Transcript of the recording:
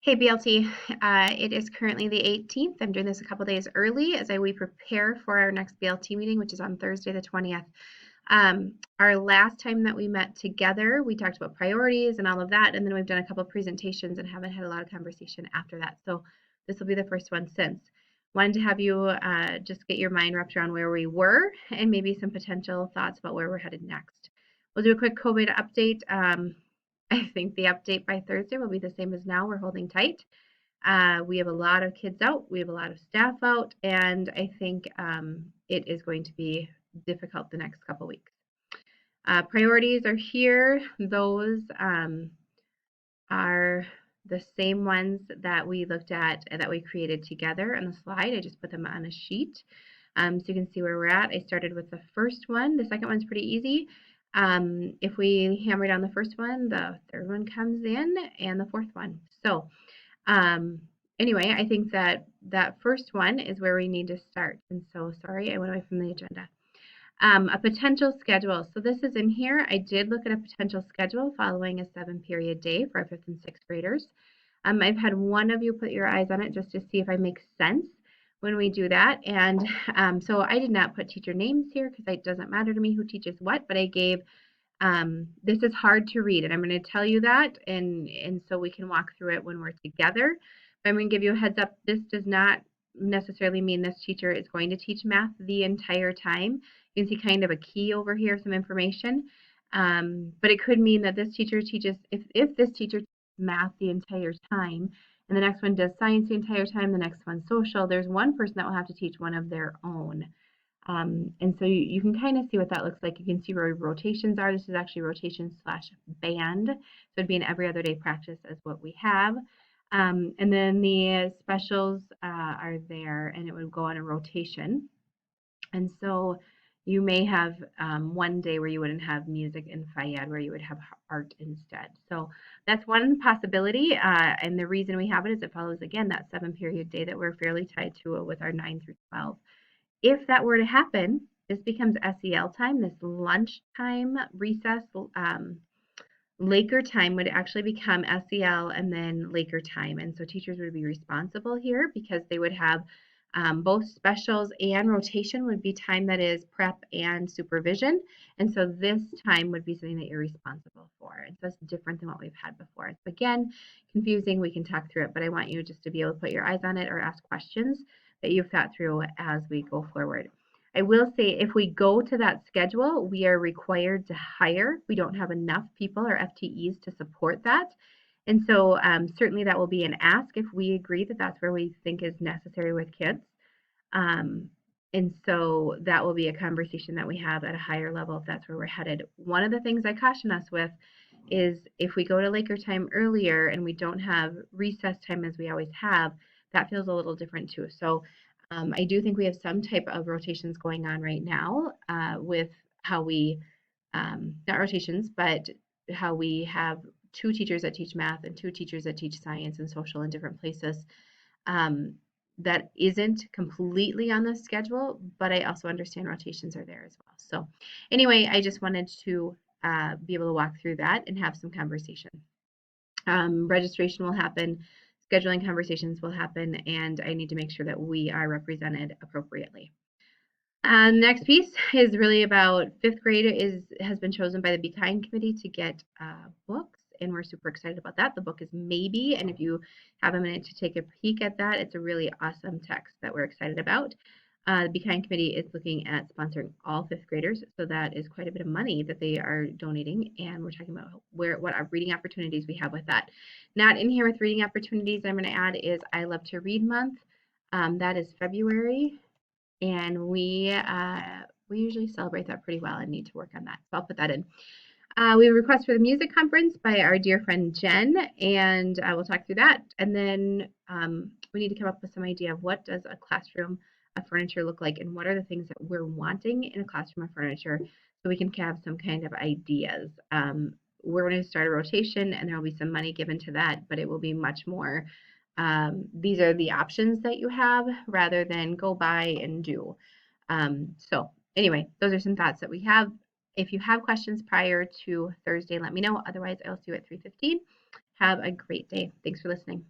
Hey BLT, it is currently the 18th. I'm doing this a couple days early as we prepare for our next BLT meeting, which is on Thursday the 20th. Our last time that we met together, we talked about priorities and all of that, and then we've done a couple presentations and haven't had a lot of conversation after that. So this will be the first one since. Wanted to have you just get your mind wrapped around where we were and maybe some potential thoughts about where we're headed next. We'll do a quick COVID update. I think the update by Thursday will be the same as now. We're holding tight. We have a lot of kids out, we have a lot of staff out, and I think it is going to be difficult the next couple weeks. Priorities are here. Those are the same ones that we looked at that we created together on the slide. I just put them on a sheet so you can see where we're at. I started with the first one. The second one's pretty easy. If we hammer down the first one, the third one comes in and the fourth one. So anyway, I think that first one is where we need to start. And so, sorry, I went away from the agenda. A potential schedule. So this is in here. I did look at a potential schedule following a 7-period day for our 5th and 6th graders. I've had one of you put your eyes on it just to see if I make sense when we do that. And so I did not put teacher names here because it doesn't matter to me who teaches what, but I gave, this is hard to read, and I'm going to tell you that, and so we can walk through it when we're together. But I'm going to give you a heads up. This does not necessarily mean this teacher is going to teach math the entire time. You can see kind of a key over here, some information. But it could mean that this teacher teaches, if this teacher teaches math the entire time, and the next one does science the entire time, the next one social, there's one person that will have to teach one of their own. And so you can kind of see what that looks like. You can see where rotations are. This is actually rotation / band. So it'd be an every other day practice as what we have. And then the specials are there, and it would go on a rotation. And so you may have one day where you wouldn't have music in FIAD, where you would have art instead. So that's one possibility. And the reason we have it is it follows, again, that 7-period day that we're fairly tied to with our 9 through 12. If that were to happen, this becomes SEL time, this lunch time, recess, Laker time would actually become SEL and then Laker time. And so teachers would be responsible here because they would have both specials and rotation would be time that is prep and supervision. And so this time would be something that you're responsible for. And so it's different than what we've had before. It's, again, confusing. We can talk through it, but I want you just to be able to put your eyes on it or ask questions that you've thought through as we go forward. I will say if we go to that schedule, we are required to hire. We don't have enough people or FTEs to support that. And so certainly that will be an ask if we agree that that's where we think is necessary with kids. And so that will be a conversation that we have at a higher level if that's where we're headed. One of the things I caution us with is if we go to Laker time earlier and we don't have recess time as we always have, that feels a little different too. So I do think we have some type of rotations going on right now with how we, not rotations, but how we have 2 teachers that teach math and 2 teachers that teach science and social in different places. That isn't completely on the schedule, but I also understand rotations are there as well. So anyway, I just wanted to be able to walk through that and have some conversation. Registration will happen, scheduling conversations will happen, and I need to make sure that we are represented appropriately. Next piece is really about 5th grade has been chosen by the Be Kind committee to get books, and we're super excited about that. The book is Maybe, and if you have a minute to take a peek at that, it's a really awesome text that we're excited about. The Be Kind committee is looking at sponsoring all 5th graders, so that is quite a bit of money that they are donating, and we're talking about what our reading opportunities we have with that. Not in here with reading opportunities, I'm going to add is I Love to Read Month. That is February, and we usually celebrate that pretty well and need to work on that, so I'll put that in. We have a request for the music conference by our dear friend Jen, and we'll talk through that. And then we need to come up with some idea of what does a classroom of furniture look like, and what are the things that we're wanting in a classroom of furniture, so we can have some kind of ideas. We're going to start a rotation, and there will be some money given to that, but it will be much more. These are the options that you have rather than go buy and do. So anyway, those are some thoughts that we have. If you have questions prior to Thursday, let me know. Otherwise, I'll see you at 3:15. Have a great day. Thanks for listening.